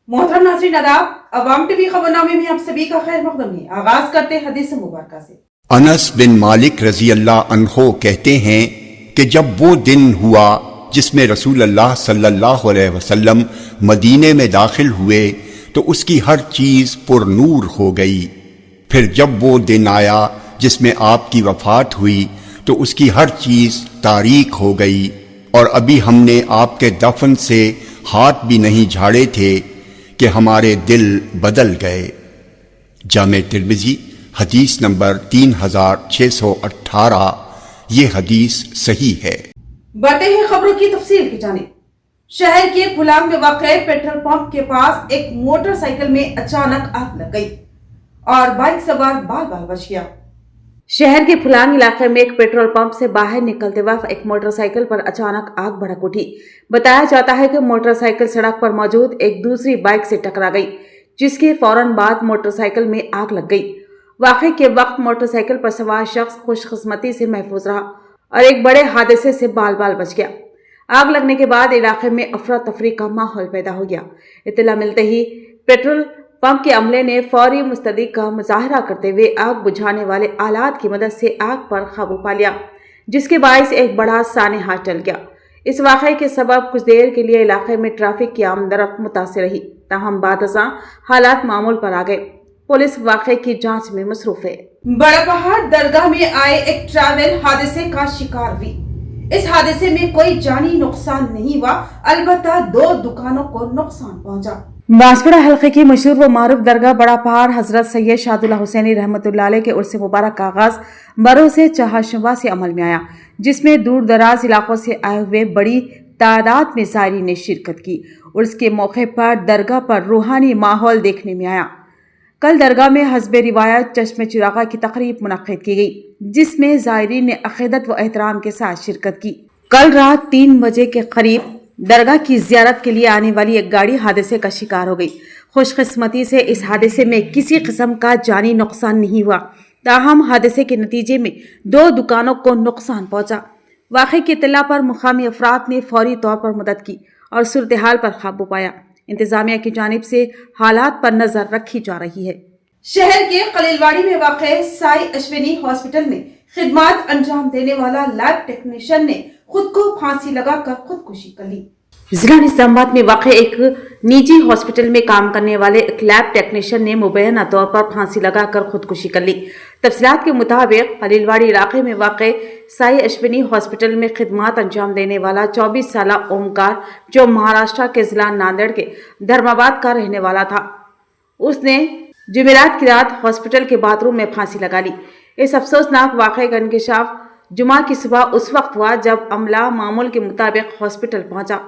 मोहतरम नाज़रीन आदाब, अवाम टीवी खबरनामे में आप सभी का खैर मकदम है। आगाज करते हैं हदीस मुबारक से। अनस बिन मालिक रजी अल्लाह अन्हो कहते हैं कि जब वो दिन हुआ जिसमें रसूल अल्लाह सल्लल्लाहु अलैहि वसल्लम मदीने में दाखिल हुए तो उसकी हर चीज़ पुरनूर हो गई। फिर जब वो दिन आया जिसमें आपकी वफ़ात हुई तो उसकी हर चीज़ तारीक हो गई और अभी हमने आपके दफन से हाथ भी नहीं झाड़े थे कि हमारे दिल बदल गए। जामे तिर्मिज़ी हदीस नंबर 3618। ये हदीस सही है। बढ़ते हैं खबरों की तफसील की जानिब। शहर के फुलांग में वाक़ पेट्रोल पंप के पास एक मोटरसाइकिल में अचानक आग लग गई और बाइक सवार बाल बाल बच गया। शहर के फुलांग इलाके में एक पेट्रोल पंप से बाहर निकलते वक्त एक मोटरसाइकिल पर अचानक आग भड़क उठी। बताया जाता है कि मोटरसाइकिल सड़क पर मौजूद एक दूसरी बाइक से टकरा गई, जिसके फौरन बाद मोटरसाइकिल में आग लग गई। वाक़े के वक्त मोटरसाइकिल पर सवार शख्स खुशकिस्मती से महफूज रहा और एक बड़े हादसे से बाल बाल बच गया। आग लगने के बाद इलाके में अफरा तफरी का माहौल पैदा हो गया। इत्तला मिलते ही पेट्रोल पंप के अमले ने फौरी मुस्तैदी का मुजाहरा करते हुए आग बुझाने वाले आलात की मदद से आग पर काबू पा लिया, जिसके बायस एक बड़ा सानहा टल गया। इस वाक़े के सबब कुछ देर के लिए इलाके में ट्रैफिक की आमदरफ्त मुतासिर रही, ताहम बादशाह हालात मामूल पर आ गए। पुलिस वाक़े की जांच में मसरूफ है। बड़ा पहाड़ दरगाह में आए एक ट्रैवल हादसे का शिकार हुई। इस हादसे में कोई जानी नुकसान नहीं हुआ, अलबत्ता 2 दुकानों को नुकसान पहुंचा। बांसवाड़ा हल्के की मशहूर व मारूफ दरगाह बड़ा पहाड़ हजरत सैयद शाहदुल्लाह हुसैनी रहमतुल्लाह अलैह के उर्स मुबारक का आगाज बरों से चहाशुबा से अमल में आया, जिसमें दूर दराज इलाकों से आए हुए बड़ी तादाद में ज़ायरीन ने शिरकत की। उर्स के मौके पर दरगाह पर रूहानी माहौल देखने में आया। कल दरगाह में हस्बे रिवायत चश्मे चिरागा की तकरीब मुनक्किद की गई, जिसमें ज़ायरीन ने अक़ीदत व एहतराम के साथ शिरकत की। कल रात 3 बजे के करीब दरगाह की ज़ियारत के लिए आने वाली एक गाड़ी हादसे का शिकार हो गई। खुशकिस्मती से इस हादसे में किसी किस्म का जानी नुकसान नहीं हुआ, ताहम हादसे के नतीजे में 2 दुकानों को नुकसान पहुंचा। वाक़े की इत्तला पर मुकामी अफराद ने फौरी तौर पर मदद की और सूरत हाल पर काबू पाया। इंतजामिया की जानिब से हालात पर नजर रखी जा रही है। शहर के खलीलवाड़ी में वाक़ साई अश्विनी हॉस्पिटल में खिदमत अंजाम देने वाला लैब टेक्नीशियन ने खुद को फांसी लगाकर खुदकुशी कर ली। जिला निजामाबाद में वाक़ एक निजी हॉस्पिटल में काम करने वाले एक लैब टेक्नीशियन ने मुबैना तौर पर फांसी लगाकर खुदकुशी कर ली। तफसीलात के मुताबिक खलीलवाड़ी इलाके में वाक़ साई अश्विनी हॉस्पिटल में खिदमत अंजाम देने वाला 24 साला ओमकार, जो महाराष्ट्र के जिला नांदेड़ के धर्माबाद का रहने वाला था, उसने जुमेरात की रात हॉस्पिटल के बाथरूम में फांसी लगा ली। इस अफसोसनाक वाक़े का इंकशाफ जुमा की सुबह उस वक्त हुआ जब अमला मामूल के मुताबिक हॉस्पिटल पहुंचा।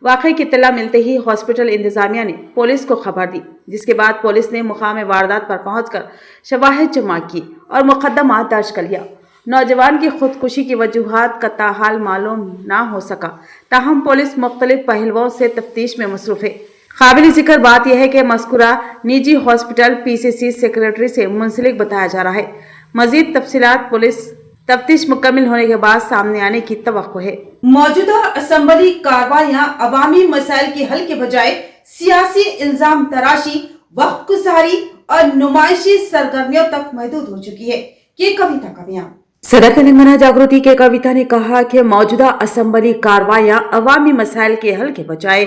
वाक़े की इत्तला मिलते ही हॉस्पिटल इंतजामिया ने पुलिस को खबर दी, जिसके बाद पुलिस ने मुकाम वारदात पर पहुंचकर शवाहिद जमा की और मुकदमा दर्ज कर लिया। नौजवान की खुदकुशी की वजूहात का ताहाल मालूम ना हो सका, ताहम पुलिस मुख्तलिफ पहलुओं से तफ्तीश में मसरूफ है। काबिल जिक्र बात यह है कि मज़कूरा निजी हॉस्पिटल PCC सेक्रेटरी से मुंसलिक बताया जा रहा है। मजीद तफसीलात पुलिस तफ्तीश मुकम्मल होने के बाद सामने आने की तवक्को है। मौजूदा असम्बली कार्रवाइयां अवामी मसाइल के हल के बजाय सियासी इल्जाम तराशी, वक्त गुजारी और नुमाइशी सरगर्मियों तक महदूद हो चुकी है। ये कविता का बयान। सदर तेलंगाना जागृति के कविता ने कहा कि मौजूदा असम्बली कार्रवाइयां अवामी मसाइल के हल के बजाय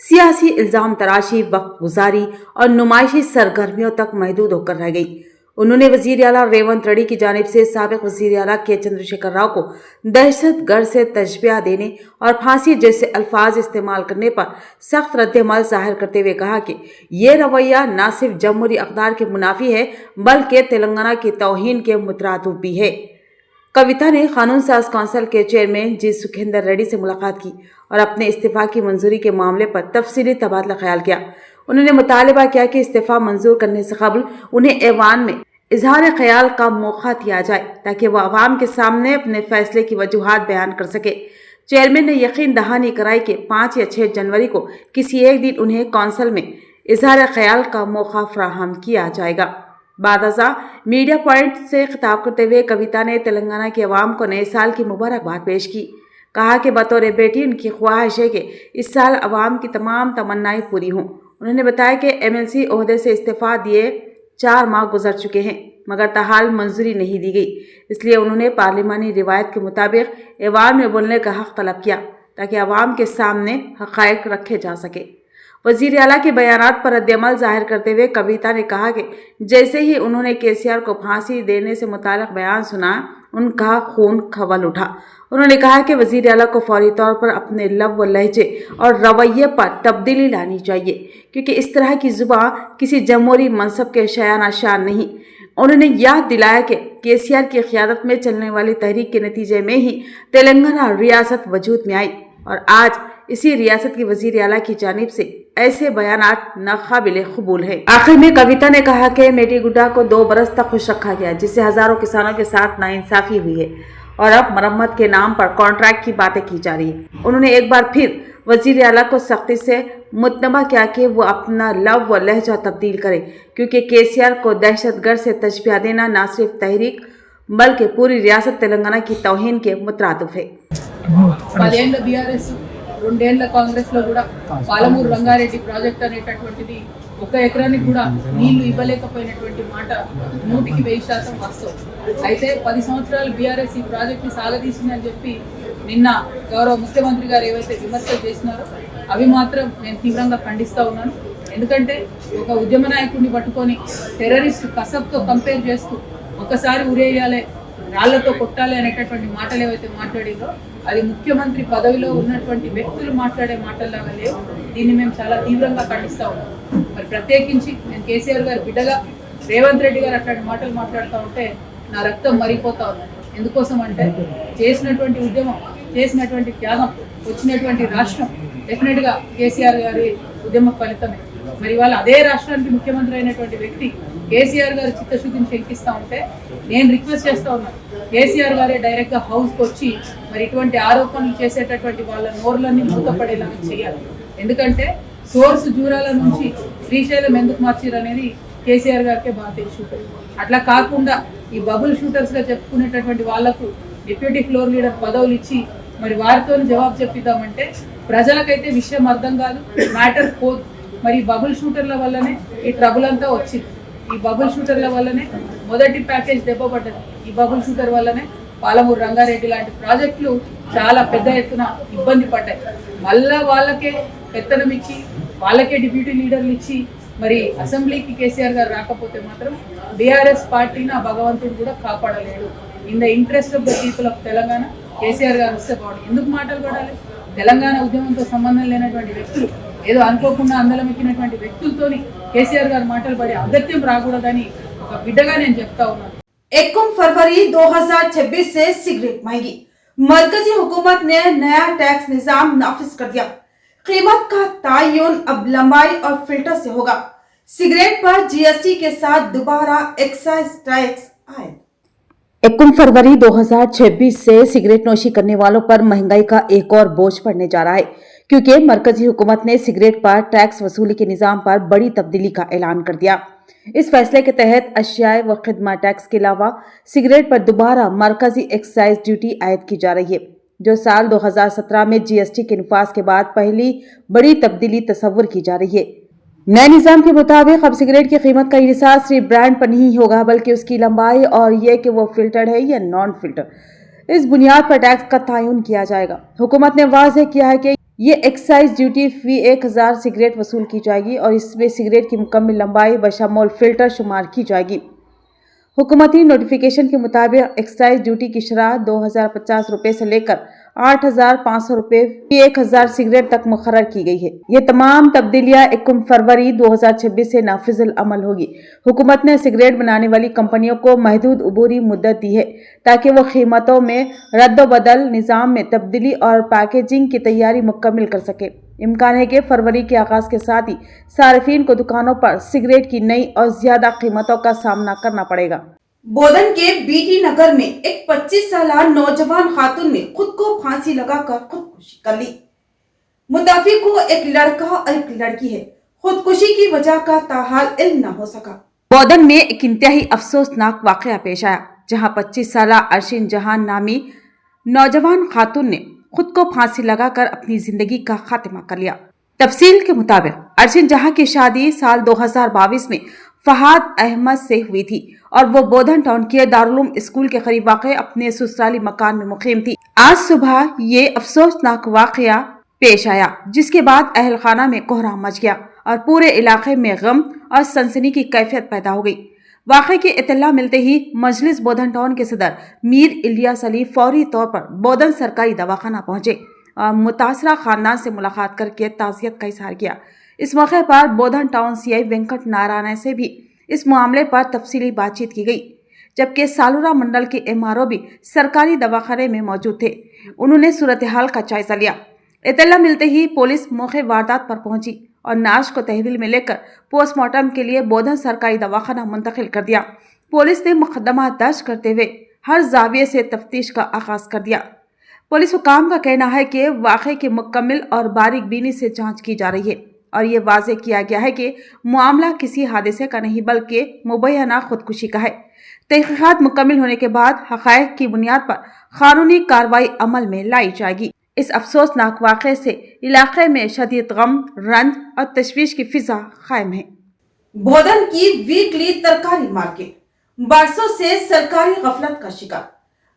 सियासी इल्जाम तराशी, वक्त गुजारी और नुमाइशी सरगर्मियों तक महदूद होकर रह गई। उन्होंने वजीर आला रेवंत रेड्डी की जानिब से साबिक वजीर आला के चंद्रशेखर राव को दहशतगर्द से तशबिया देने और फांसी जैसे अल्फाज इस्तेमाल करने पर सख्त रद्दमल जाहिर करते हुए कहा कि ये रवैया न सिर्फ जमहूरी अक़दार के मुनाफी है बल्कि तेलंगाना की तौहीन के मुतरादिफ भी है। कविता ने कानून साज कौंसिल के चेयरमैन जी सुखेंदर रेड्डी से मुलाकात की और अपने इस्तीफा की मंजूरी के मामले पर तफसीली तबादला ख्याल किया। उन्होंने मुतालबा किया कि इस्तीफा मंजूर करने से कबल उन्हें ऐवान में इजहार ख्याल का मौका दिया जाए ताकि वह आवाम के सामने अपने फैसले की वजूहात बयान कर सके। चेयरमैन ने यकीन दहानी कराई कि 5 या 6 जनवरी को किसी एक दिन उन्हें कौंसिल में इजहार ख्याल का मौका फराहम किया जाएगा। बादशाह मीडिया पॉइंट से खिताब करते हुए कविता ने तेलंगाना के अवाम को नए साल की मुबारकबाद पेश की। कहा कि बतौर बेटी उनकी ख्वाहिश है कि इस साल अवाम की तमाम तमन्नाएं पूरी हों। उन्होंने बताया कि एमएलसी ओहदे से इस्तीफा दिए 4 माह गुजर चुके हैं मगर ताहाल मंजूरी नहीं दी गई, इसलिए उन्होंने पार्लिमानी रिवायत के मुताबिक ऐवान में बोलने का हक तलब किया ताकि अवाम के सामने हक़ाइक़ रखे जा सके। वज़ीर आला के बयानात पर रद्दअमल ज़ाहिर करते हुए कविता ने कहा कि जैसे ही उन्होंने केसीआर को फांसी देने से मुताल्लिक़ बयान सुना, उनका खून खवल उठा। उन्होंने कहा कि वज़ीर आला को फौरी तौर पर अपने लब व लहजे और रवैये पर तब्दीली लानी चाहिए, क्योंकि इस तरह की ज़ुबान किसी जमहूरी मनसब के शयाना शान नहीं। उन्होंने याद दिलाया कि केसीआर की क़यादत में चलने वाली तहरीक के नतीजे में ही तेलंगाना रियासत वजूद में आई और आज इसी रियासत की वज़ीर आला की जानिब से ऐसे बयानात नाक़ाबिल कबूल है। आखिर में कविता ने कहा कि मेडीगुड्डा को 2 बरस तक खुश रखा गया, जिससे हज़ारों किसानों के साथ नाइंसाफ़ी हुई है और अब मरम्मत के नाम पर कॉन्ट्रैक्ट की बातें की जा रही है। उन्होंने एक बार फिर वज़ीर आला को सख्ती से मुतनबा किया कि वो अपना लब व लहजा तब्दील करे, क्योंकि केसीआर को दहशतगर्द से तशबीह देना ना सिर्फ तहरीक बल्कि पूरी रियासत तेलंगाना की तौहीन के मुतरादिफ है। 10 ఏళ్ల బీఆర్ఎస్ 2 ఏళ్ల కాంగ్రెస్ లో కూడా పాలమూరు రంగారెడ్డి ప్రాజెక్ట్ అనేటటువంటిది 1 ఎకరానికి కూడా నీళ్లు ఇవ్వలేకపోయినటువంటి మాట 100% వాస్తవం. అయితే 10 సంవత్సరాలు బీఆర్ఎస్ ఈ ప్రాజెక్ట్ ని సాగదీసిందని చెప్పి నిన్న గౌరవ ముఖ్యమంత్రి గారు ఏవైతే విమర్శలు చేసినారో అవి మాత్రం నేను తీవ్రంగా ఖండిస్తా ఉన్నాను. ఎందుకంటే ఒక ఉద్యమ నాయకుడిని పట్టుకొని టెర్రరిస్ట్ కసబ్తో కంపేర్ చేస్తూ ఒకసారి ఉరేయాలి, రాళ్లతో కొట్టాలి అనేటటువంటి మాటలు ఏవైతే మాట్లాడిందో అది ముఖ్యమంత్రి పదవిలో ఉన్నటువంటి వ్యక్తులు మాట్లాడే మాటల్లాగా లేవు. దీన్ని మేము చాలా తీవ్రంగా ఖండిస్తా ఉన్నాం. మరి ప్రత్యేకించి నేను కేసీఆర్ గారి బిడ్డగా రేవంత్ రెడ్డి గారు అట్లాంటి మాటలు మాట్లాడుతూ ఉంటే నా రక్తం మరిగిపోతా ఉన్నాను. ఎందుకోసం అంటే చేసినటువంటి ఉద్యమం, చేసినటువంటి త్యాగం, వచ్చినటువంటి రాష్ట్రం డెఫినెట్గా కేసీఆర్ గారి ఉద్యమ ఫలితమే. మరి ఇవాళ అదే రాష్ట్రానికి ముఖ్యమంత్రి అయినటువంటి వ్యక్తి కేసీఆర్ గారు చిత్తశుద్ధిని శంకిస్తూ ఉంటే నేను రిక్వెస్ట్ చేస్తూ ఉన్నాను, కేసీఆర్ గారే డైరెక్ట్గా హౌస్కి వచ్చి మరి ఇటువంటి ఆరోపణలు చేసేటటువంటి వాళ్ళ నోర్లన్నీ మూతపడేలాగా చేయాలి. ఎందుకంటే సోర్స్ జూరాల నుంచి శ్రీశైలం ఎందుకు మార్చారు అనేది కేసీఆర్ గారికే బాగా తెలిసి ఉంటుంది. అట్లా కాకుండా ఈ బబుల్ షూటర్స్గా చెప్పుకునేటటువంటి వాళ్లకు డిప్యూటీ ఫ్లోర్ లీడర్ పదవులు ఇచ్చి మరి వారితో జవాబు చెప్పిద్దామంటే ప్రజలకైతే విషయం అర్థం కాదు, మ్యాటర్ పోదు. మరి బబుల్ షూటర్ల వల్లనే ఈ ట్రబుల్ అంతా వచ్చింది. ఈ బబుల్ షూటర్ల వల్లనే మొదటి ప్యాకేజ్ దెబ్బపడ్డది. ఈ బబుల్ షూటర్ వల్లనే పాలమూరు రంగారెడ్డి లాంటి ప్రాజెక్టులు చాలా పెద్ద ఎత్తున ఇబ్బంది పడ్డాయి. మళ్ళా వాళ్ళకే పెత్తనం ఇచ్చి, వాళ్ళకే డిప్యూటీ లీడర్లు ఇచ్చి మరి అసెంబ్లీకి కేసీఆర్ గారు రాకపోతే మాత్రం బీఆర్ఎస్ పార్టీని ఆ భగవంతుడు కూడా కాపాడలేడు. In the interest of the people of Telangana KCR garu వస్తే బాగుంది. ఎందుకు మాటలు పడాలి? తెలంగాణ ఉద్యమంతో సంబంధం లేనటువంటి వ్యక్తులు, ఏదో అనుకోకుండా అందలం ఎక్కినటువంటి వ్యక్తులతోని కేసీఆర్ గారు మాటలు పడే అగత్యం రాకూడదని ఒక బిడ్డగా నేను చెప్తా ఉన్నాను. 1 फरवरी 2026 से सिगरेट महंगी, मरकजी हुकूमत ने नया टैक्स निजाम नाफिज कर दिया। कीमत का तयन अब लंबाई और फिल्टर से होगा। सिगरेट पर जीएसटी के साथ दोबारा एक्साइज टैक्स आए। 1 फरवरी 2026 से सिगरेट नोशी करने वालों पर महंगाई का एक और बोझ पड़ने जा रहा है, क्योंकि मरकजी हुकूमत ने सिगरेट पर टैक्स वसूली के निजाम पर बड़ी तब्दीली का ऐलान कर दिया। इस फैसले के तहत अशियाए व खिदमत टैक्स के अलावा सिगरेट पर दोबारा मरकजी एक्साइज ड्यूटी आयद की जा रही है, जो साल 2017 में जीएसटी के निफाज के बाद पहली बड़ी तब्दीली तस्वुर की जा रही है। नए निजाम के मुताबिक अब सिगरेट की कीमत का इंहिसार सिर्फ ब्रांड पर नहीं होगा, बल्कि उसकी लंबाई और यह कि वो फिल्टर्ड है या नॉन फिल्टर, इस बुनियाद पर टैक्स का तयन किया जाएगा। हुकूमत ने वाज़ेह किया है कि ये एक्साइज ड्यूटी फी 1000 सिगरेट वसूल की जाएगी और इसमें सिगरेट की मुकम्मल लंबाई बशमूल फिल्टर शुमार की जाएगी। हुकूमती नोटिफिकेशन के मुताबिक एक्साइज ड्यूटी की शरह 2050 रुपये से लेकर 8500 रुपये फी 1000 सिगरेट तक मुकर्रर की गई है। ये तमाम तब्दीलियां 1 फरवरी 2026 से नाफिजुल अमल होगी। हुकूमत ने सिगरेट बनाने वाली कंपनियों को महदूद अबूरी मुद्दत दी है ताकि वो कीमतों में रद्द-बदल, निज़ाम में तब्दीली और पैकेजिंग की तैयारी मुकम्मल कर सके। इम्कान है कि फरवरी के आगाज के साथ ही सार्फिन को दुकानों पर सिगरेट की नई और ज्यादा कीमतों का सामना करना पड़ेगा। बोधन के बीटी नगर में एक 25 साल नौजवान खातून ने खुद को फांसी लगाकर खुदकुशी कर ली। मुताफिक को एक लड़का और एक लड़की है। खुदकुशी की वजह का ताहाल इल्म न हो सका। बोधन में एक इंतहाई अफसोसनाक वाकया पेश आया, जहां 25 साल अरशीन जहान नामी नौजवान खातून ने खुद को फांसी लगाकर अपनी जिंदगी का खात्मा कर लिया। तफसील के मुताबिक अर्जुन जहां की शादी साल 2022 में फहाद अहमद से हुई थी और वो बोधन टाउन के दारुल स्कूल के करीब वाक़ अपने ससुराली मकान में मुकीम थी। आज सुबह ये अफसोसनाक वाक़या पेश आया, जिसके बाद अहल खाना में कोहराम मच गया और पूरे इलाके में गम और सनसनी की कैफियत पैदा हो गई। वाक़े की इत्तला मिलते ही मजलिस बोधन टाउन के सदर मीर इलियास अली फौरी तौर पर बोधन सरकारी दवाखाना पहुंचे और मुतासरा खानदान से मुलाकात करके ताज़ियत का इजहार किया। इस मौके पर बोधन टाउन सीआई वेंकट नारायण से भी इस मामले पर तफसीली बातचीत की गई, जबकि सालुरा मंडल के एमआरओ भी सरकारी दवाखाने में मौजूद थे। उन्होंने सूरत हाल का जायजा लिया। इत्तला मिलते ही पुलिस मौके वारदात पर पहुंची और नाश को तहवील में लेकर पोस्टमार्टम के लिए बोधन सरकारी दवाखाना मुंतकिल कर दिया। पुलिस ने मुकदमा दर्ज करते हुए हर जाविये से तफ्तीश का आगाज कर दिया। पुलिस हुकाम का कहना है कि वाक़े की मुकम्मल और बारीक बीनी से जांच की जा रही है और ये वाज़े किया गया है कि मामला किसी हादसे का नहीं बल्कि मुबैना खुदकुशी का है। तहक़ीक़ात मुकम्मल होने के बाद हक़ाइक़ की बुनियाद पर कानूनी कार्रवाई अमल में लाई जाएगी। इस अफसोसनाक वाक़े से इलाके में शदीद गम, रंज और तशवीश की फिजा कायम है। बोधन की वीकली तरकारी मार्केट बरसों से सरकारी गफलत का शिकार।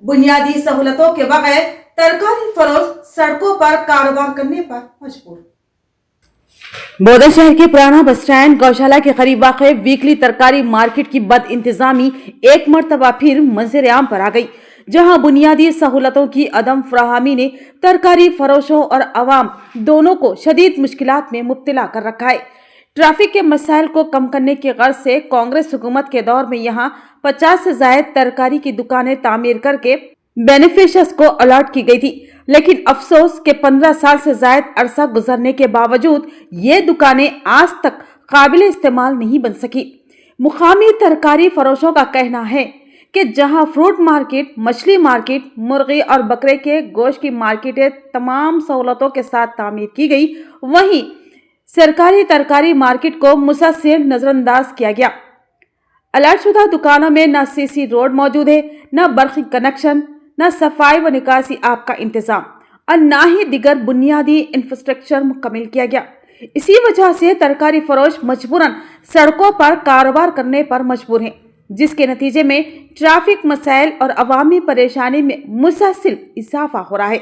बुनियादी सहूलतों के बगैर तरकारी फरोश सड़कों पर कारोबार करने पर मजबूर। बोधन शहर के पुराना बस स्टैंड गौशाला के करीब वाक़ वीकली तरकारी मार्केट की बद इंतजामी एक मरतबा फिर मंजर आम पर आ गई, जहां बुनियादी सहूलतों की अदम फराहमी ने तरकारी फरोशों और अवाम दोनों को शदीद मुश्किलात में मुब्तला कर रखा है। ट्रैफिक के मसाइल को कम करने की गर्ज से कांग्रेस हुकूमत के दौर में यहां 50 से ज्यादा तरकारी की दुकानें तामीर करके बेनिफिशियर्स को अलॉट की गई थी, लेकिन अफसोस के 15 साल से ज्यादा अरसा गुजरने के बावजूद ये दुकानें आज तक काबिल इस्तेमाल नहीं बन सकी। मुकामी तरकारी फरोशों का कहना है कि जहां फ्रूट मार्केट, मछली मार्केट, मुर्गी और बकरे के गोश्त की मार्केटें तमाम सहूलतों के साथ तामीर की गई, वहीं सरकारी तरकारी मार्केट को मुसलसल नजरअंदाज किया गया। अलर्टशुदा दुकानों में न सीसी रोड मौजूद है, न बर्क़ी कनेक्शन, न सफाई व निकासी आब का इंतजाम और न ही दिगर बुनियादी इंफ्रास्ट्रक्चर मुकम्मल किया गया। इसी वजह से तरकारी फरोश मजबूरन सड़कों पर कारोबार करने पर मजबूर हैं, जिसके नतीजे में ट्रैफिक मसाइल और अवामी परेशानी में मुसलसल इजाफा हो रहा है।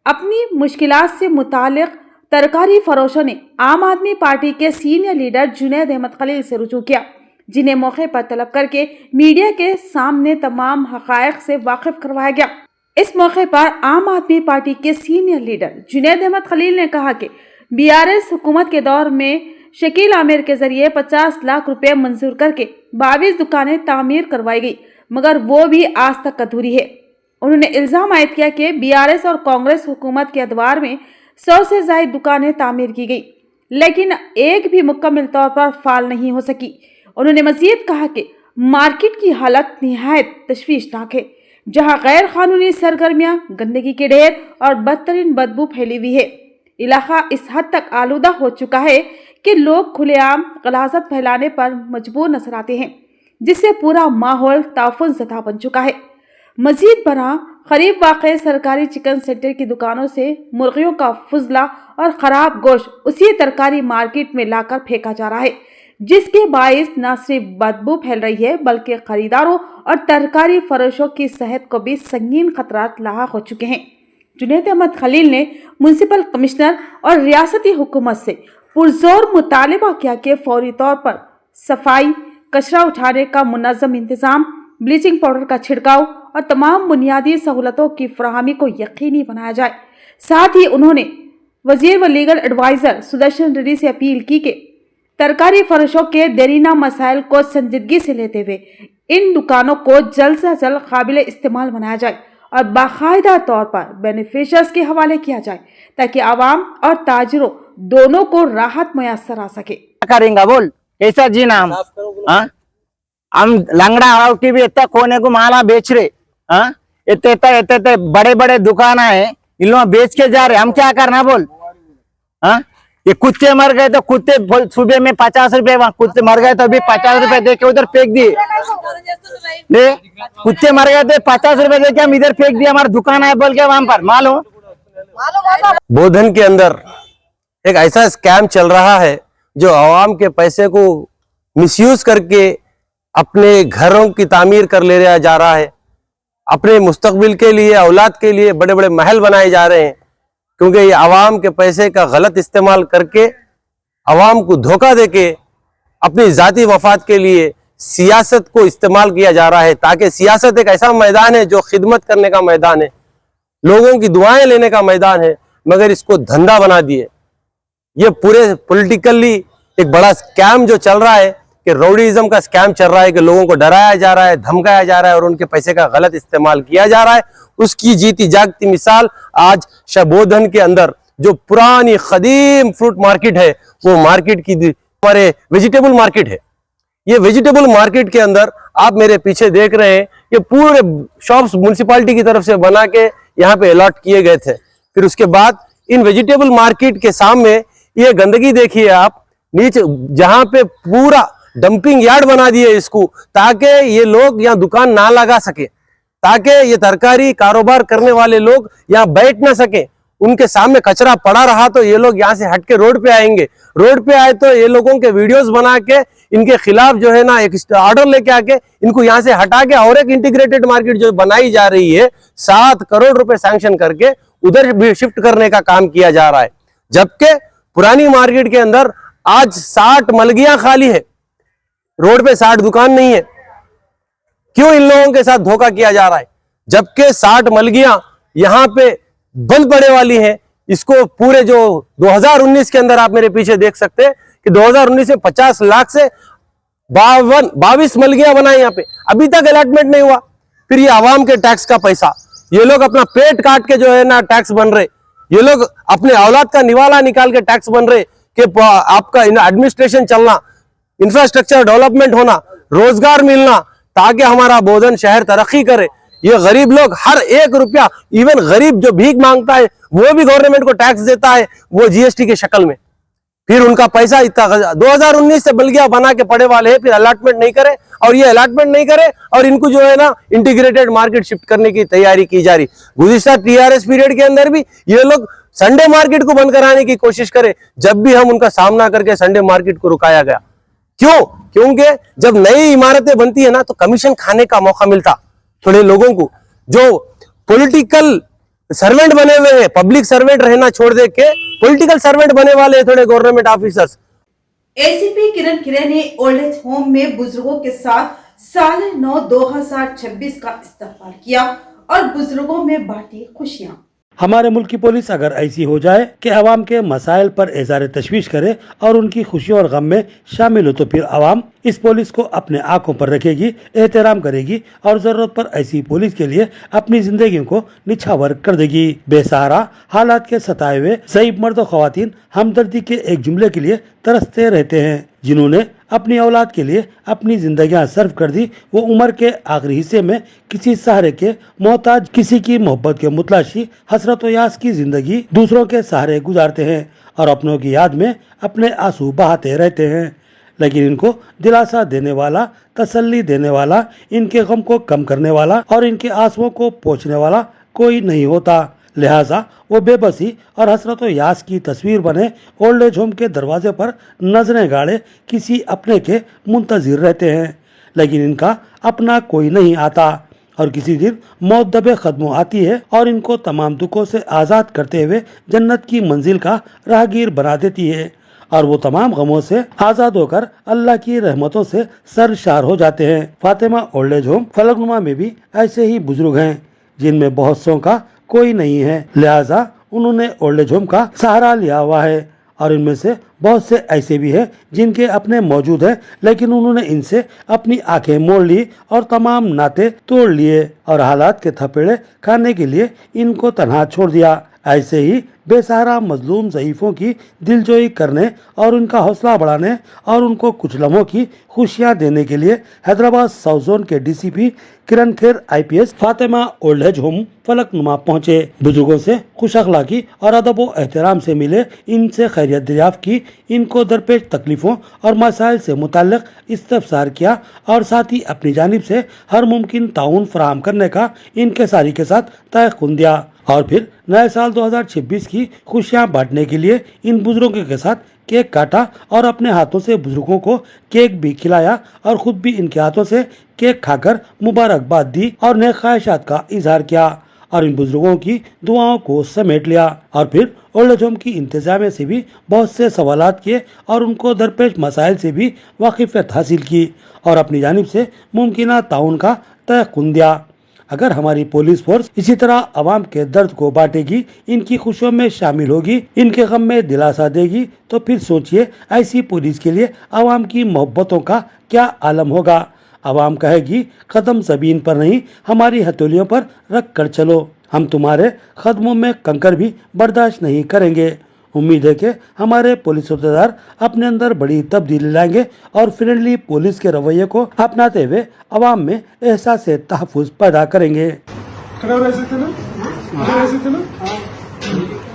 अपनी मुश्किलात से मुतालिक तरकारी फरोशों ने आम आदमी पार्टी के सीनियर लीडर जुनैद अहमद खलील से रुजू किया, जिन्हें मौके पर तलब करके मीडिया के सामने तमाम हक़ाइक़ से वाकिफ करवाया गया। इस मौके पर आम आदमी पार्टी के सीनियर लीडर जुनैद अहमद खलील ने कहा कि बीआरएस हुकूमत के दौर में शकील आमिर के जरिए 50 लाख रुपए मंजूर करके 22 दुकानें तामीर करवाई गई, मगर वो भी आज तक अधूरी है। उन्होंने इल्जाम आयद किया कि बीआरएस और कांग्रेस हुकूमत के अदवार में 100 से ज्यादा दुकानें तामीर की गई, लेकिन एक भी मुकम्मल तौर पर फाल नहीं हो सकी। उन्होंने मजीद कहा कि मार्केट की हालत निहायत तशवीशनाक है, जहां गैर कानूनी सरगर्मियां, गंदगी के ढेर और बदतरीन बदबू फैली हुई है। इलाका इस हद तक आलूदा हो चुका है कि लोग खुलेआम गलाजत फैलाने पर मजबूर नजर आते हैं, जिससे पूरा माहौल ताफुन ज़दा बन चुका है। मजीद बना करीब वाक़े सरकारी चिकन सेंटर की दुकानों से मुर्गियों का फुजला और ख़राब गोश्त उसी तरकारी मार्केट में लाकर फेंका जा रहा है, जिसके बायस न सिर्फ बदबू फैल रही है बल्कि खरीदारों और तरकारी फरोशों की सेहत को भी संगीन खतरात लाहक हो चुके हैं। जुनैद अहमद खलील ने म्युनिसिपल कमिश्नर और रियासती हुकूमत से पुरजोर मुतालबा किया कि फौरी तौर पर सफाई, कचरा उठाने का मुनज़्ज़म इंतज़ाम, ब्लीचिंग पाउडर का छिड़काव और तमाम बुनियादी सहूलतों की फराहमी को यकीनी बनाया जाए। साथ ही उन्होंने वजीर व लीगल एडवाइज़र सुदर्शन रेड्डी से अपील की कि तरकारी फरोशों के देरीना मसाइल को संजीदगी से लेते हुए इन दुकानों को जल्द से जल्द काबिल इस्तेमाल बनाया जाए और बाकायदा तौर पर बेनिफिशियर्स के हवाले किया जाए, ताकि आवाम और ताजरों दोनों को राहत मुयस्सर आ सके। करेंगे बोल कैसा जी नाम हम लंगड़ा हड़ाव की भी इतना कोने को माला बेच रहे, इतने बड़े बड़े दुकान है, इन लोग बेच के जा रहे, हम क्या करना बोल। ये कुत्ते मर गए तो कुत्ते सुबह में 50 रुपए, कुत्ते मर गए तो अभी 50 रुपए दे के उधर फेंक दिए। कुत्ते मर गए तो 50 रुपए दे के हम इधर फेंक दिए, हमारा दुकान है बोल के वहां पर मालूम। बोधन के अंदर ایک ایسا اسکیم چل رہا ہے جو عوام کے پیسے کو مس یوز کر کے اپنے گھروں کی تعمیر کر لے جا رہا ہے. اپنے مستقبل کے لیے، اولاد کے لیے بڑے بڑے محل بنائے جا رہے ہیں، کیونکہ یہ عوام کے پیسے کا غلط استعمال کر کے، عوام کو دھوکہ دے کے اپنی ذاتی مفاد کے لیے سیاست کو استعمال کیا جا رہا ہے. تاکہ سیاست ایک ایسا میدان ہے جو خدمت کرنے کا میدان ہے، لوگوں کی دعائیں لینے کا میدان ہے، مگر اس کو دھندا بنا دیے. یہ پورے پولیٹیکلی ایک بڑا سکیم جو چل رہا ہے کہ روڈیزم کا سکیم چل رہا ہے کہ لوگوں کو ڈرایا جا رہا ہے، دھمکایا جا رہا ہے اور ان کے پیسے کا غلط استعمال کیا جا رہا ہے. اس کی جیتی جاگتی مثال آج شبودھن کے اندر جو پرانی قدیم فروٹ مارکیٹ ہے، وہ مارکیٹ کی ہمارے ویجیٹیبل مارکیٹ ہے. یہ ویجیٹیبل مارکیٹ کے اندر آپ میرے پیچھے دیکھ رہے ہیں، یہ پورے شاپس میونسپالٹی کی طرف سے بنا کے یہاں پہ الاٹ کیے گئے تھے. پھر اس کے بعد ان ویجیٹیبل مارکیٹ کے سامنے یہ گندگی دیکھیے آپ، نیچے جہاں پہ پورا ڈمپنگ یارڈ بنا دیے اس کو، تاکہ یہ لوگ یہاں دکان نہ لگا سکے، تاکہ یہ ترکاری کاروبار کرنے والے لوگ یہاں بیٹھ نہ سکیں. ان کے سامنے کچرا پڑا رہا تو یہ لوگ یہاں سے ہٹ کے روڈ پہ آئیں گے. روڈ پہ آئے تو یہ لوگوں کے ویڈیوز بنا کے ان کے خلاف جو ہے نا ایک آرڈر لے کے آ کے ان کو یہاں سے ہٹا کے اور ایک انٹیگریٹڈ مارکیٹ جو بنائی جا رہی ہے 7 کروڑ روپے سینکشن کر کے ادھر بھی شفٹ کرنے کا کام کیا جا رہا ہے. جبکہ پرانی مارکیٹ کے اندر آج 60 ملگیاں خالی ہے، روڈ پہ 60 دکان نہیں ہے. کیوں ان لوگوں کے ساتھ دھوکہ کیا جا رہا ہے؟ جبکہ 60 ملگیاں یہاں پہ بند پڑے والی ہیں. اس کو پورے جو 2019 کے اندر آپ میرے پیچھے دیکھ سکتے ہیں کہ 2019 میں 50 لاکھ سے 22 ملگیاں بنائیں یہاں پہ، ابھی تک الاٹمنٹ نہیں ہوا. پھر یہ عوام کے ٹیکس کا پیسہ، یہ لوگ اپنا پیٹ کاٹ کے جو ہے نا ٹیکس بن رہے، یہ لوگ اپنے اولاد کا نوالا نکال کے ٹیکس بن رہے کہ آپ کا ایڈمنسٹریشن چلنا، انفراسٹرکچر ڈیولپمنٹ ہونا، روزگار ملنا، تاکہ ہمارا بودھن شہر ترقی کرے. یہ غریب لوگ ہر 1 روپیہ، ایون غریب جو بھیک مانگتا ہے وہ بھی گورنمنٹ کو ٹیکس دیتا ہے، وہ جی ایس ٹی کے شکل میں. پھر ان کا پیسہ اتنا 2019 سے بلگیا بنا کے پڑے والے ہیں، پھر الاٹمنٹ نہیں کرے، اور یہ الاٹمنٹ نہیں کرے اور ان کو جو ہے نا انٹیگریٹڈ مارکیٹ شفٹ کرنے کی تیاری کی جا رہی. گزشتہ TRS پیریڈ کے اندر بھی یہ لوگ سنڈے مارکیٹ کو بند کرانے کی کوشش کرے، جب بھی ہم ان کا سامنا کر کے سنڈے مارکیٹ کو رکایا گیا. کیوں؟ کیونکہ جب نئی عمارتیں بنتی ہیں نا تو کمیشن کھانے کا موقع ملتا تھوڑے لوگوں کو جو پولیٹیکل سرونٹ بنے ہوئے ہیں، پبلک سرونٹ رہنا چھوڑ دے کے پولیٹیکل سرونٹ بنے والے تھوڑے گورنمنٹ آفیسرز. ACP کرن کھرے نے اولڈ ایج ہوم میں بزرگوں کے ساتھ سال 9/2026 کا استقبال کیا اور بزرگوں میں بانٹی خوشیاں. ہمارے ملک کی پولیس اگر ایسی ہو جائے کہ عوام کے مسائل پر اظہار تشویش کرے اور ان کی خوشیوں اور غم میں شامل ہو، تو پھر عوام اس پولیس کو اپنے آنکھوں پر رکھے گی، احترام کرے گی اور ضرورت پر ایسی پولیس کے لیے اپنی زندگیوں کو نچھاور کر دے گی. بے سہارا حالات کے ستائے ہوئے ضعیف مرد و خواتین ہمدردی کے ایک جملے کے لیے ترستے رہتے ہیں. جنہوں نے اپنی اولاد کے لیے اپنی زندگیاں صرف کر دی، وہ عمر کے آخری حصے میں کسی سہارے کے محتاج، کسی کی محبت کے متلاشی، حسرت و یاس کی زندگی دوسروں کے سہارے گزارتے ہیں اور اپنوں کی یاد میں اپنے آنسو بہاتے رہتے ہیں. لیکن ان کو دلاسا دینے والا، تسلی دینے والا، ان کے غم کو کم کرنے والا اور ان کے آنسوؤں کو پوچھنے والا کوئی نہیں ہوتا. لہٰذا وہ بے بسی اور حسرت و یاس کی تصویر بنے اولڈ ایج ہوم کے دروازے پر نظریں گاڑے کسی اپنے کے منتظر رہتے ہیں. لیکن ان کا اپنا کوئی نہیں آتا اور کسی دن موت دبے قدموں آتی ہے اور ان کو تمام دکھوں سے آزاد کرتے ہوئے جنت کی منزل کا راہگیر بنا دیتی ہے اور وہ تمام غموں سے آزاد ہو کر اللہ کی رحمتوں سے سرشار ہو جاتے ہیں. فاطمہ اولڈ ایج ہوم فلک نما میں بھی ایسے ہی بزرگ ہیں جن میں بہت سو کا کوئی نہیں ہے، لہٰذا انہوں نے اولڈ ایج ہوم کا سہارا لیا ہوا ہے. اور ان میں سے بہت سے ایسے بھی ہیں جن کے اپنے موجود ہیں لیکن انہوں نے ان سے اپنی آنکھیں موڑ لی اور تمام ناطے توڑ لیے اور حالات کے تھپیڑے کھانے کے لیے ان کو تنہا چھوڑ دیا. ایسے ہی بے سہارا مظلوم ضعیفوں کی دلجوئی کرنے اور ان کا حوصلہ بڑھانے اور ان کو کچھ لمحوں کی خوشیاں دینے کے لیے حیدرآباد ساؤتھ زون کے DCP Kiran Kher IPS Fatima old age home Falaknuma پہنچے. بزرگوں سے خوش اخلاقی اور ادب و احترام سے ملے، ان سے خیریت دریافت کی، ان کو درپیش تکلیفوں اور مسائل سے متعلق استفسار کیا اور ساتھ ہی اپنی جانب سے ہر ممکن تعاون فراہم کرنے کا انکساری کے ساتھ تیقن دیا. اور پھر نئے سال 2026 کی की खुशियां बांटने के लिए इन बुजुर्गों के साथ केक काटा और अपने हाथों से बुजुर्गों को केक भी खिलाया और खुद भी इनके हाथों से केक खाकर मुबारकबाद दी और नेक ख्वाहिशात का इजहार किया और इन बुजुर्गों की दुआओं को समेट लिया और फिर ओल्ड एज होम की इंतजामिया से भी बहुत से सवालात किए और उनको दरपेश मसाइल से भी वाकिफियत हासिल की और अपनी जानिब से मुमकिन ताउन का तयक़ुन दिया। अगर हमारी पुलिस फोर्स इसी तरह अवाम के दर्द को बांटेगी, इनकी खुशियों में शामिल होगी, इनके गम में दिलासा देगी, तो फिर सोचिए ऐसी पुलिस के लिए अवाम की मोहब्बतों का क्या आलम होगा। अवाम कहेगी कदम ज़मीन पर नहीं, हमारी हथेलियों पर रख कर चलो, हम तुम्हारे कदमों में कंकर भी बर्दाश्त नहीं करेंगे। उम्मीद है कि हमारे पुलिस अहदेदार अपने अंदर बड़ी तब्दीली लाएंगे और फ्रेंडली पुलिस के रवैये को अपनाते हुए अवाम में एहसास तहफ़्फ़ुज़ पैदा करेंगे। खड़ा रह सकते ना, खड़ा रह सकते ना,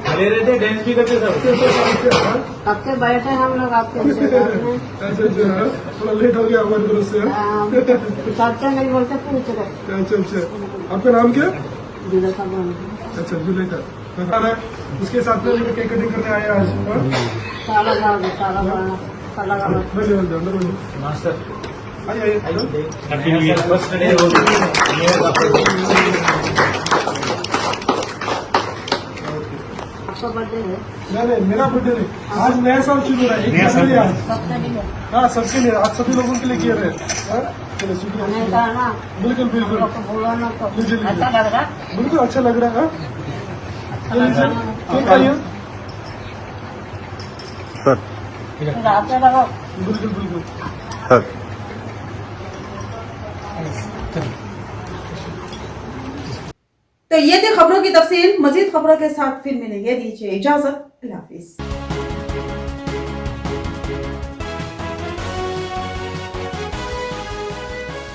खड़े रहते डांस भी करते सब। आपके बैठे हम लोग आपके इंतजार में। अच्छा, थोड़ा लेट हो गया हमारी तरफ से। चाचा नहीं बोलते पूछ रहे। अच्छा, आपका नाम क्या? जुलेखा बोल। अच्छा, जुलेखा। उसके साथ में केक कटिंग करने आए आज। ताला लगा, ताला लगा, ताला लगा। बोलिए अंदर बोलिए। मास्टर आइए आइए। Happy new year. First day हो आपका बर्थडे है? नहीं, मेरा बर्थडे नहीं, आज नया साल शुरू हो रहा है, एक साल आज। सबका नहीं है। हाँ, सबके लिए, आज सभी लोगों के लिए किए रहे। चलो शुक्रिया। मैंने कहा ना, बिल्कुल बिल्कुल लोग को बोलो ना तो जी, जी, जी। अच्छा लग रहा। बिल्कुल अच्छा लग रहा है। अच्छा लग रहा है। केक खाइए। फिर आते रहो। बिल्कुल बिल्कुल। तो ये थी खबरों की तफसील। मजीद खबरों के साथ फिर मिलेंगे। दीजिए इजाजत। अल्लाह हाफिज।